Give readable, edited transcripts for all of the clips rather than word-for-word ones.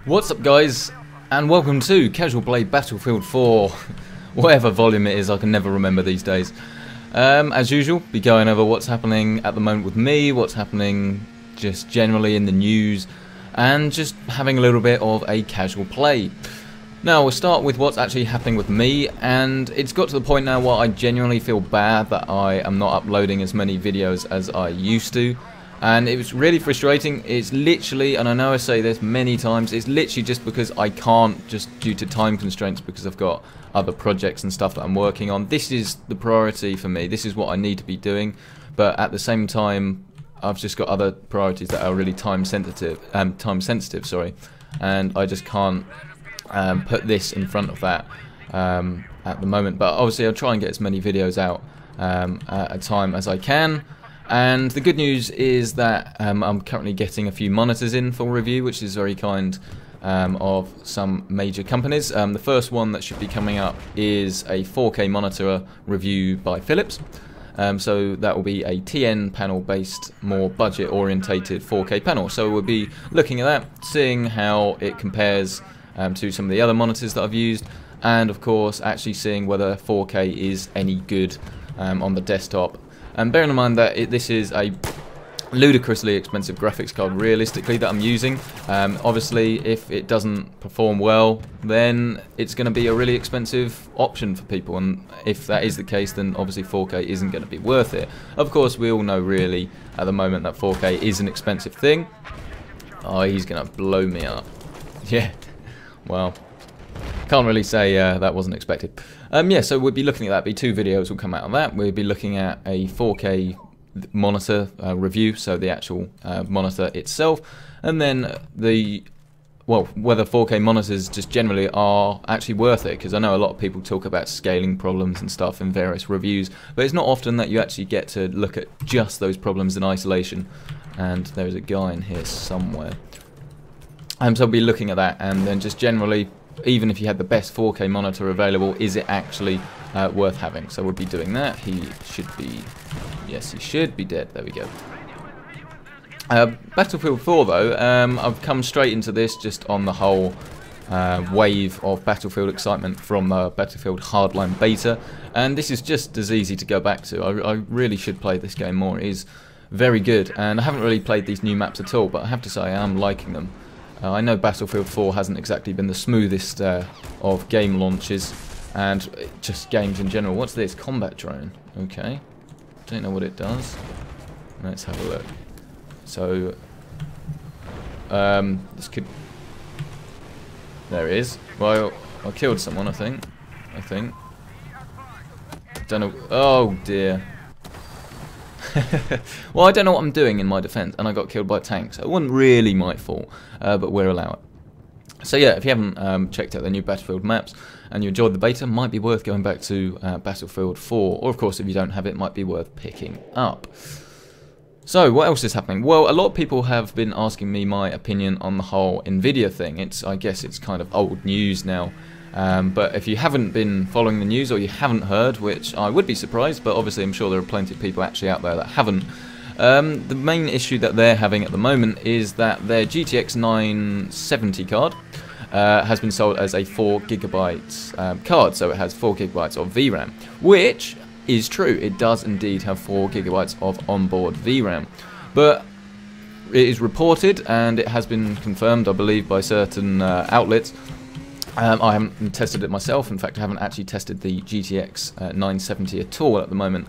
What's up, guys, and welcome to Casual Play Battlefield 4, whatever volume it is, I can never remember these days. As usual, be going over what's happening at the moment with me, what's happening just generally in the news, and just having a little bit of a casual play. Now, we'll start with what's actually happening with me, and it's got to the point now where I genuinely feel bad that I am not uploading as many videos as I used to. And it was really frustrating. It's literally, and I know I say this many times, it's literally just because I can't, just due to time constraints, because I've got other projects and stuff that I'm working on. This is the priority for me. This is what I need to be doing. But at the same time, I've just got other priorities that are really time sensitive, sorry. And I just can't put this in front of that at the moment. But obviously I'll try and get as many videos out at a time as I can. And the good news is that I'm currently getting a few monitors in for review, which is very kind of some major companies. The first one that should be coming up is a 4K monitor review by Philips. So that will be a TN panel based, more budget orientated 4K panel. So we'll be looking at that, seeing how it compares to some of the other monitors that I've used, and of course actually seeing whether 4K is any good on the desktop. And bearing in mind that this is a ludicrously expensive graphics card realistically that I'm using. Obviously if it doesn't perform well, then it's going to be a really expensive option for people, and if that is the case, then obviously 4K isn't going to be worth it. Of course we all know really at the moment that 4K is an expensive thing. Oh, he's going to blow me up. Yeah, well, can't really say that wasn't expected. Yeah, so we'll be looking at that. Be 2 videos will come out of that. We'll be looking at a 4K monitor review, so the actual monitor itself, and then whether 4K monitors just generally are actually worth it, because I know a lot of people talk about scaling problems and stuff in various reviews, but it's not often that you actually get to look at just those problems in isolation. And there's a guy in here somewhere. So I'll be looking at that, and then just generally, even if you had the best 4K monitor available, is it actually worth having? So we'll be doing that. He should be, yes, he should be dead. There we go. Battlefield 4 though, I've come straight into this just on the whole wave of Battlefield excitement from Battlefield Hardline beta, and this is just as easy to go back to. I really should play this game more. It is very good, and I haven't really played these new maps at all, but I have to say I am liking them. I know Battlefield 4 hasn't exactly been the smoothest of game launches, and just games in general. What's this? Combat drone. Okay. Don't know what it does. Let's have a look. So, this could... There it is. Well, I killed someone, I think. Don't know... Oh, dear. Well, I don't know what I'm doing in my defense, and I got killed by a tank, so it wasn't really my fault, but we're allowed. So yeah, if you haven't checked out the new Battlefield maps and you enjoyed the beta, might be worth going back to Battlefield 4, or of course if you don't have it, might be worth picking up. So what else is happening? Well, a lot of people have been asking me my opinion on the whole Nvidia thing. I guess it's kind of old news now. But if you haven't been following the news, or you haven't heard, which I would be surprised, but obviously I'm sure there are plenty of people actually out there that haven't, the main issue that they're having at the moment is that their GTX 970 card has been sold as a 4GB card, so it has 4GB of VRAM, which is true. It does indeed have 4GB of onboard VRAM, but it is reported, and it has been confirmed, I believe, by certain outlets. I haven't tested it myself. In fact, I haven't actually tested the GTX 970 at all at the moment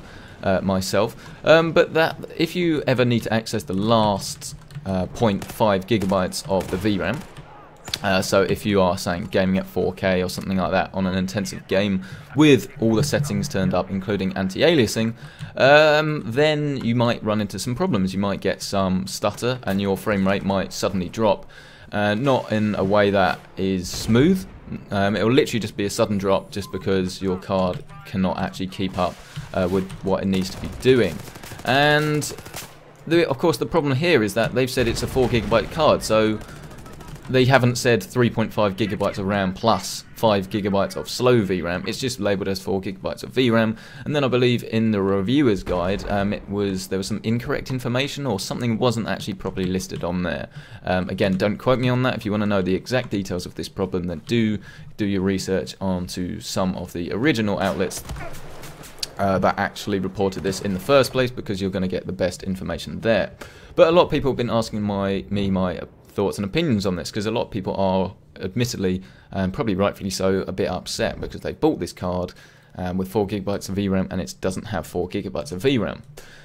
myself. But that if you ever need to access the last 0.5GB of the VRAM, so if you are saying gaming at 4K or something like that on an intensive game with all the settings turned up, including anti-aliasing, then you might run into some problems. You might get some stutter, and your frame rate might suddenly drop. Not in a way that is smooth. It will literally just be a sudden drop, just because your card cannot actually keep up with what it needs to be doing. And of course the problem here is that they've said it's a 4GB card, so they haven't said 3.5 gigabytes of RAM plus 5 gigabytes of slow VRAM. It's just labelled as 4 gigabytes of VRAM. And then I believe in the reviewer's guide, there was some incorrect information, or something wasn't actually properly listed on there. Again, don't quote me on that. If you want to know the exact details of this problem, then do your research onto some of the original outlets that actually reported this in the first place, because you're going to get the best information there. But a lot of people have been asking me my thoughts and opinions on this, because a lot of people are, admittedly, and probably rightfully so, a bit upset because they bought this card with 4 gigabytes of VRAM and it doesn't have 4 gigabytes of VRAM.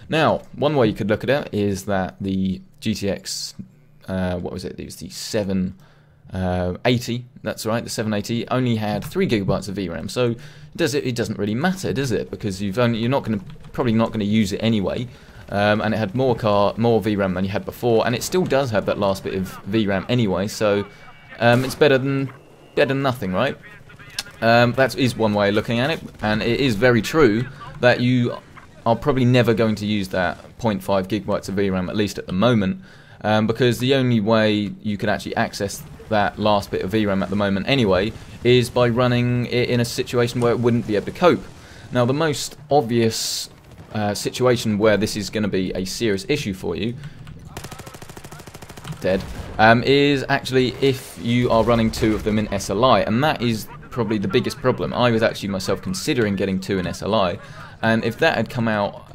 Now, one way you could look at it is that the GTX, what was it? It was the 780. That's right, the 780 only had 3 gigabytes of VRAM. So it doesn't really matter, does it? Because you're probably not going to use it anyway. And it had more VRAM than you had before, and it still does have that last bit of VRAM anyway. So it's better than nothing, right? That is one way of looking at it, and it is very true that you are probably never going to use that 0.5 gigabytes of VRAM, at least at the moment, because the only way you could actually access that last bit of VRAM at the moment anyway is by running it in a situation where it wouldn't be able to cope. Now, the most obvious situation where this is going to be a serious issue for you, is actually if you are running 2 of them in SLI, and that is probably the biggest problem. I was actually myself considering getting 2 in SLI, and if that had come out,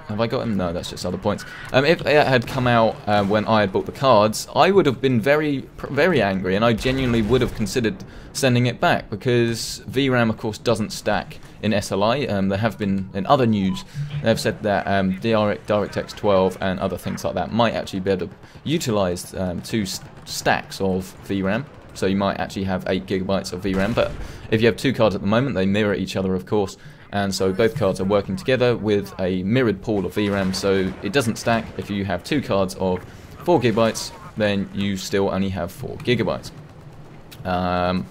have I got him? No, that's just other points. If it had come out when I had bought the cards, I would have been very, very angry, and I genuinely would have considered sending it back, because VRAM, of course, doesn't stack in SLI. There have been, in other news, they've said that DirectX 12 and other things like that might actually be able to utilize 2 stacks of VRAM. So you might actually have 8 gigabytes of VRAM, but if you have 2 cards at the moment, they mirror each other, of course, and so both cards are working together with a mirrored pool of VRAM, so it doesn't stack. If you have 2 cards of 4 gigabytes, then you still only have 4 gigabytes. I'm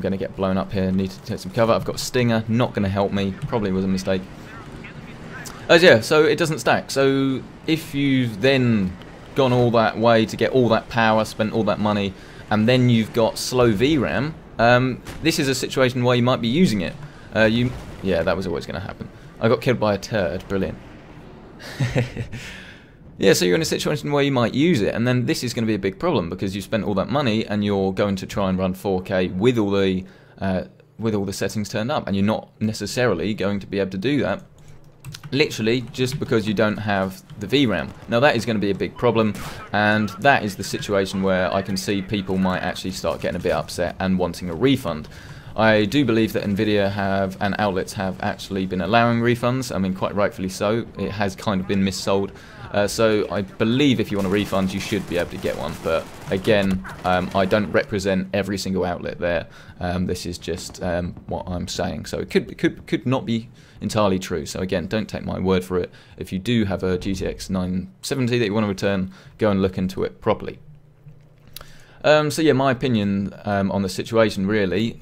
going to get blown up here, need to take some cover. I've got Stinger, not going to help me, probably was a mistake. Yeah, so it doesn't stack. So if you've then gone all that way to get all that power, spent all that money, and then you've got slow VRAM, this is a situation where you might be using it. Yeah, that was always going to happen. I got killed by a turd, brilliant. Yeah, so you're in a situation where you might use it, and then this is going to be a big problem, because you spent all that money and you're going to try and run 4K with all the settings turned up, and you're not necessarily going to be able to do that, literally just because you don't have the VRAM. Now that is going to be a big problem, and that is the situation where I can see people might actually start getting a bit upset and wanting a refund. I do believe that Nvidia and outlets have actually been allowing refunds. I mean, quite rightfully so. It has kind of been missold. So I believe if you want a refund, you should be able to get one. But again, I don't represent every single outlet there. This is just what I'm saying. So it could not be entirely true. So again, don't take my word for it. If you do have a GTX 970 that you want to return, go and look into it properly. So yeah, my opinion on the situation really,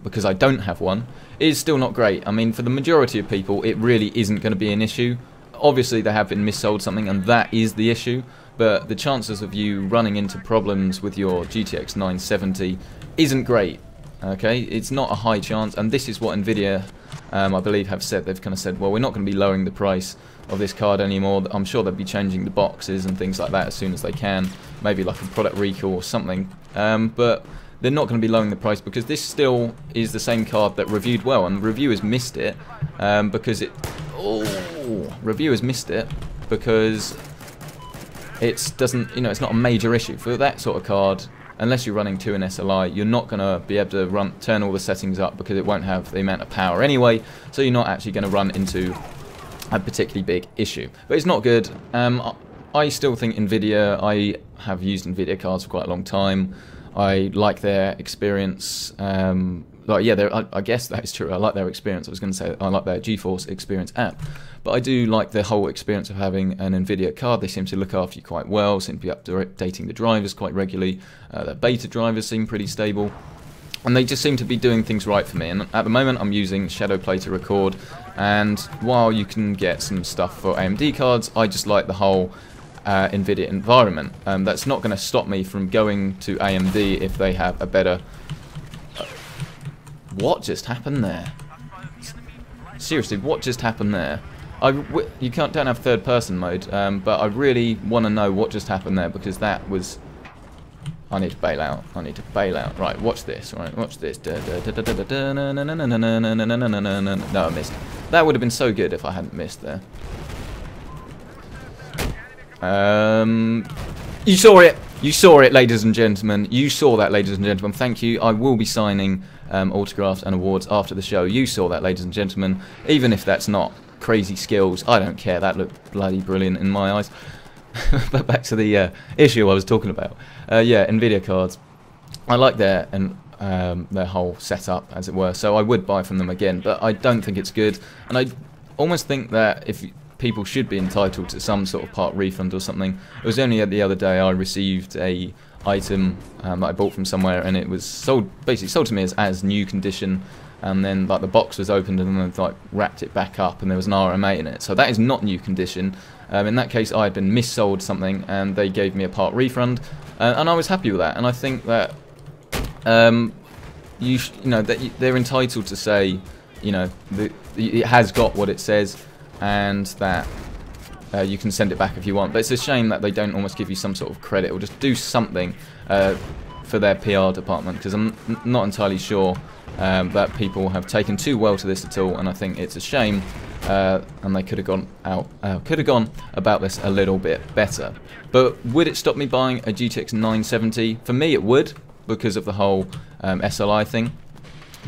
because I don't have one, is still not great. I mean, for the majority of people, it really isn't going to be an issue. Obviously, they have been missold something, and that is the issue. But the chances of you running into problems with your GTX 970 isn't great. Okay, it's not a high chance, and this is what Nvidia, I believe, have said. They've kind of said, well, we're not going to be lowering the price of this card anymore. I'm sure they'll be changing the boxes and things like that as soon as they can. Maybe like a product recall or something. But they're not going to be lowering the price, because this still is the same card that reviewed well, and reviewers missed it because it. Reviewers missed it because it doesn't. You know, it's not a major issue for that sort of card. Unless you're running 2 in SLI, you're not going to be able to turn all the settings up, because it won't have the amount of power anyway. So you're not actually going to run into a particularly big issue. But it's not good. I still think Nvidia. I have used Nvidia cards for quite a long time. I like their experience. Like, yeah, I guess that is true. I like their experience. I was going to say I like their GeForce Experience app, but I do like the whole experience of having an Nvidia card. They seem to look after you quite well. Seem to be updating the drivers quite regularly. Their beta drivers seem pretty stable, and they just seem to be doing things right for me. And at the moment, I'm using Shadowplay to record. And while you can get some stuff for AMD cards, I just like the whole Nvidia environment. That's not going to stop me from going to AMD if they have a better... What just happened there? Seriously, what just happened there? You don't have third person mode, but I really want to know what just happened there, because that was... I need to bail out. I need to bail out. Right, watch this. Right, watch this. No, I missed. That would have been so good if I hadn't missed there. You saw it. You saw it, ladies and gentlemen. You saw that, ladies and gentlemen. Thank you. I will be signing autographs and awards after the show. You saw that, ladies and gentlemen. Even if that's not crazy skills, I don't care. That looked bloody brilliant in my eyes. But back to the issue I was talking about. Yeah, Nvidia cards. I like their whole setup, as it were. So I would buy from them again, but I don't think it's good. And I almost think that if people should be entitled to some sort of part refund or something. It was only the other day I received a item that I bought from somewhere, and it was basically sold to me as new condition. And then like the box was opened and then like wrapped it back up, and there was an RMA in it. So that is not new condition. In that case, I had been missold something, and they gave me a part refund, and I was happy with that. And I think that you know that they're entitled to say, you know, it has got what it says, and that you can send it back if you want. But it's a shame that they don't almost give you some sort of credit or just do something for their PR department, because I'm not entirely sure that people have taken too well to this at all, and I think it's a shame, and they could have gone about this a little bit better. But would it stop me buying a GTX 970? For me, it would, because of the whole SLI thing.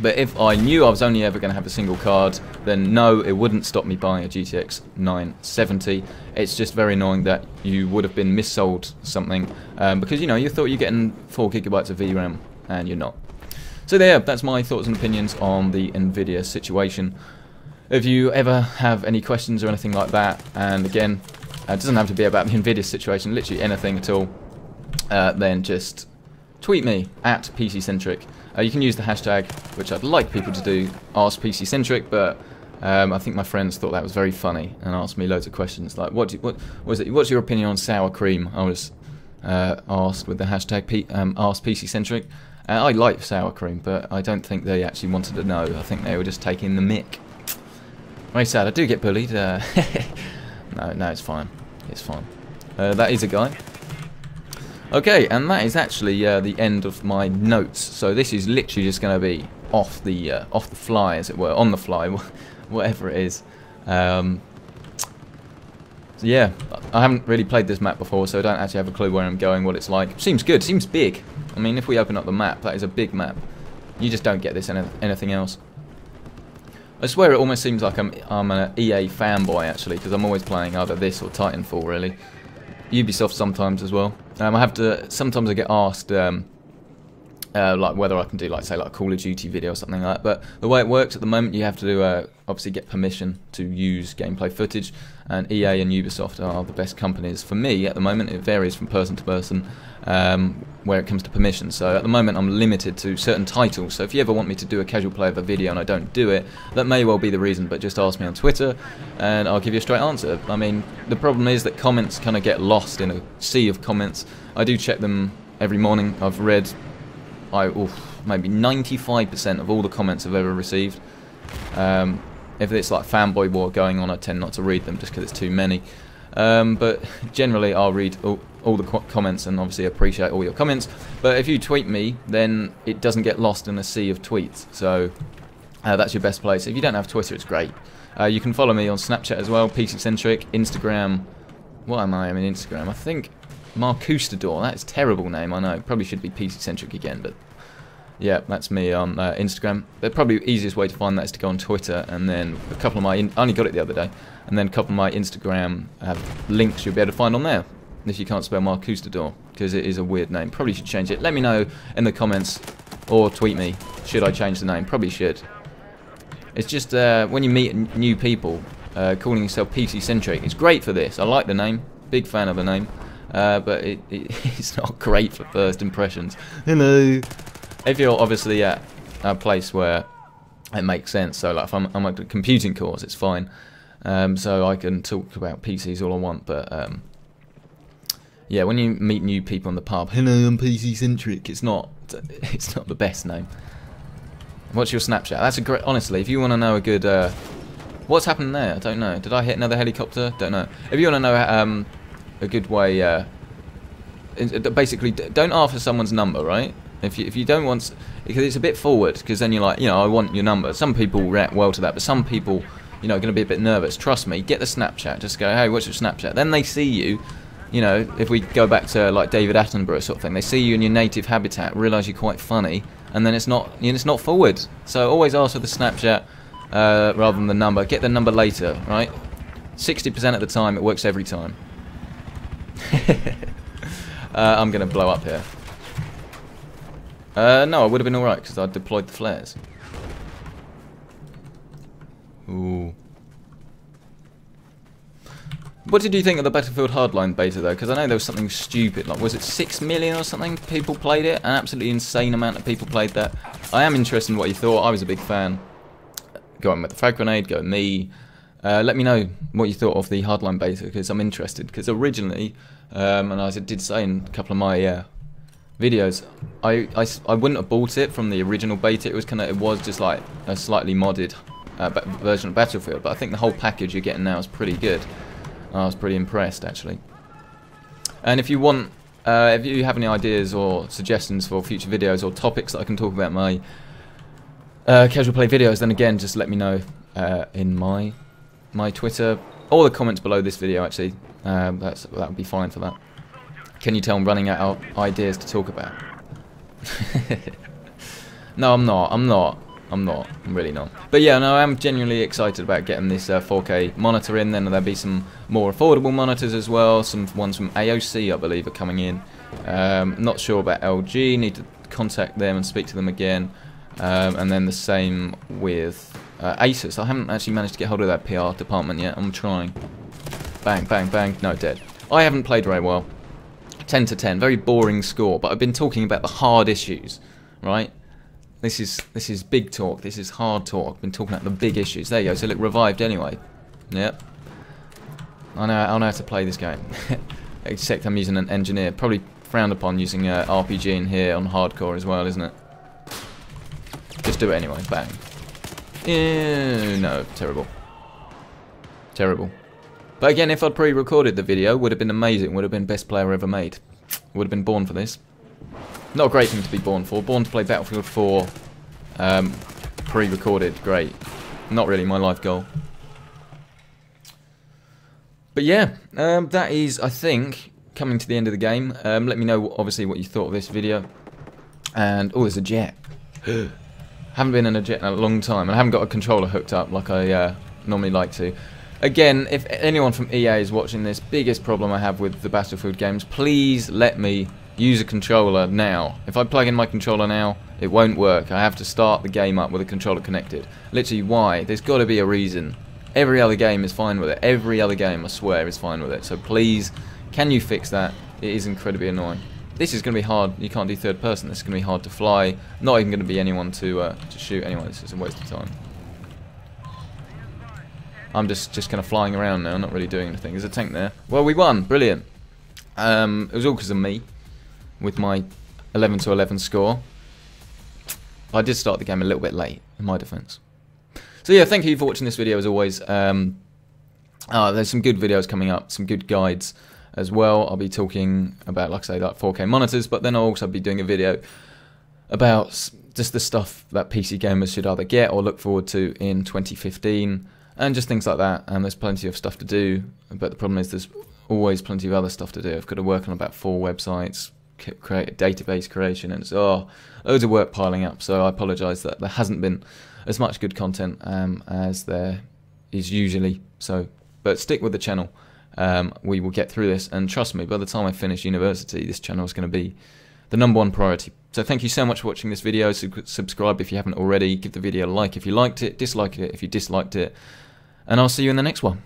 But if I knew I was only ever going to have a single card, then no, it wouldn't stop me buying a GTX 970. It's just very annoying that you would have been missold something, because you know you thought you're getting 4 GB of VRAM and you're not. So there, that's my thoughts and opinions on the Nvidia situation. If you ever have any questions or anything like that, and again, it doesn't have to be about the Nvidia situation, literally anything at all, then just tweet me at PC Centric. You can use the hashtag, which I'd like people to do, ask PC Centric, but I think my friends thought that was very funny and asked me loads of questions like, what's your opinion on sour cream? I was asked with the hashtag ask PC Centric. I like sour cream, but I don't think they actually wanted to know. I think they were just taking the mick. Very sad. I do get bullied. No, it's fine. It's fine. That is a guy. Okay, and that is actually the end of my notes. So this is literally just going to be off the fly, as it were, on the fly, whatever it is. So yeah, I haven't really played this map before, so I don't actually have a clue where I'm going, what it's like. Seems good. Seems big. I mean, if we open up the map, that is a big map. You just don't get this in anything else. I swear it almost seems like I'm an EA fanboy, actually, because I'm always playing either this or Titanfall, really. Ubisoft sometimes as well. Sometimes I get asked like whether I can do like a Call of Duty video or something like that. But the way it works at the moment, you have to obviously get permission to use gameplay footage, and EA and Ubisoft are the best companies for me at the moment. It varies from person to person where it comes to permission. So at the moment I'm limited to certain titles. So if you ever want me to do a casual play of a video and I don't do it, that may well be the reason. But just ask me on Twitter and I'll give you a straight answer. I mean, the problem is that comments kind of get lost in a sea of comments. I do check them every morning. I've read maybe 95% of all the comments I've ever received. If it's like fanboy war going on, I tend not to read them just because it's too many. But generally I'll read all the comments and obviously appreciate all your comments. But if you tweet me, then it doesn't get lost in a sea of tweets. So that's your best place. If you don't have Twitter, it's great. You can follow me on Snapchat as well, PC Centric, Instagram. What am I? I'm in Instagram. I think Marcoustador. That's a terrible name, I know. Probably should be PC Centric again, but yeah, that's me on Instagram. The probably easiest way to find that is to go on Twitter, and then a couple of my I only got it the other day, and then a couple of my Instagram links you'll be able to find on there. If you can't spell Marcoustador, because it is a weird name. Probably should change it. Let me know in the comments or tweet me. Should I change the name? Probably should. It's just when you meet new people, calling yourself PC Centric. It's great for this. I like the name. Big fan of the name. But it's not great for first impressions. Hello. If you're obviously at a place where it makes sense, so like if I'm at a computing course, it's fine. So I can talk about PCs all I want, but yeah, when you meet new people in the pub, hello, I'm PC Centric. It's not the best name. What's your Snapchat? That's a great. Honestly, if you want to know a good, what's happened there? I don't know. Did I hit another helicopter? Don't know. If you want to know a good way, basically, don't ask for someone's number, right? If you don't want, because it's a bit forward, because then you're like, you know, I want your number. Some people react well to that, but some people, you know, are going to be a bit nervous. Trust me, get the Snapchat. Just go, hey, what's your Snapchat? Then they see you. You know, if we go back to like David Attenborough sort of thing, they see you in your native habitat, realise you're quite funny, and then it's not forward. So always ask for the Snapchat rather than the number. Get the number later, right? 60% of the time, it works every time. I'm going to blow up here. No, I would have been alright because I deployed the flares. Ooh. What did you think of the Battlefield Hardline beta though? Because I know there was something stupid, like was it 6 million or something people played it? An absolutely insane amount of people played that. I am interested in what you thought. I was a big fan. Go on with the frag grenade, go me. Let me know what you thought of the Hardline beta because I'm interested. Because originally, and as I did say in a couple of my videos, I wouldn't have bought it from the original beta. It was just like a slightly modded version of Battlefield. But I think the whole package you're getting now is pretty good. I was pretty impressed actually. And if you want, if you have any ideas or suggestions for future videos or topics that I can talk about in my casual play videos, then again just let me know in my Twitter or the comments below this video. Actually, that would be fine for that. Can you tell I'm running out of ideas to talk about? No, I'm not. I'm really not. But yeah, no, I'm genuinely excited about getting this 4K monitor in. Then there'll be some more affordable monitors as well. Some ones from AOC, I believe, are coming in. Not sure about LG. Need to contact them and speak to them again. And then the same with Asus. I haven't actually managed to get hold of that PR department yet. I'm trying. Bang, bang, bang. No, dead. I haven't played very well. 10 to 10. Very boring score. But I've been talking about the hard issues, right? This is big talk. This is hard talk. I've been talking about the big issues. There you go. So look, revived anyway. Yep. I know how to play this game. Except I'm using an engineer. Probably frowned upon using RPG in here on hardcore as well, isn't it? Just do it anyway. Bang. Ew, no, terrible. Terrible. But again, if I'd pre-recorded the video, would have been amazing. Would have been best player ever made. Would have been born for this. Not a great thing to be born for. Born to play Battlefield 4, pre-recorded, great. Not really my life goal. But yeah, that is, I think, coming to the end of the game. Let me know, obviously, what you thought of this video. And, oh, there's a jet. Haven't been in a jet in a long time. And I haven't got a controller hooked up like I normally like to. Again, if anyone from EA is watching this, biggest problem I have with the Battlefield games, please let me use a controller now. If I plug in my controller now, it won't work. I have to start the game up with a controller connected. Literally, why? There's got to be a reason. Every other game is fine with it. Every other game, I swear, is fine with it. So please, can you fix that? It is incredibly annoying. This is going to be hard. You can't do third person. This is going to be hard to fly. Not even going to be anyone to shoot. Anyway, this is a waste of time. I'm just kind of flying around now, not really doing anything. There's a tank there. Well, we won. Brilliant. It was all because of me. With my 11 to 11 score. I did start the game a little bit late, in my defense. So yeah, thank you for watching this video as always. There's some good videos coming up, some good guides as well. I'll be talking about, like I say, like 4K monitors, but then I'll also be doing a video about just the stuff that PC gamers should either get or look forward to in 2015, and just things like that. And there's plenty of stuff to do, but the problem is there's always plenty of other stuff to do. I've got to work on about 4 websites, create a database creation, and it's loads of work piling up. So I apologise that there hasn't been as much good content as there is usually. So, but stick with the channel. We will get through this, and trust me, by the time I finish university, this channel is going to be the #1 priority. So thank you so much for watching this video. Subscribe if you haven't already. Give the video a like if you liked it. Dislike it if you disliked it. And I'll see you in the next one.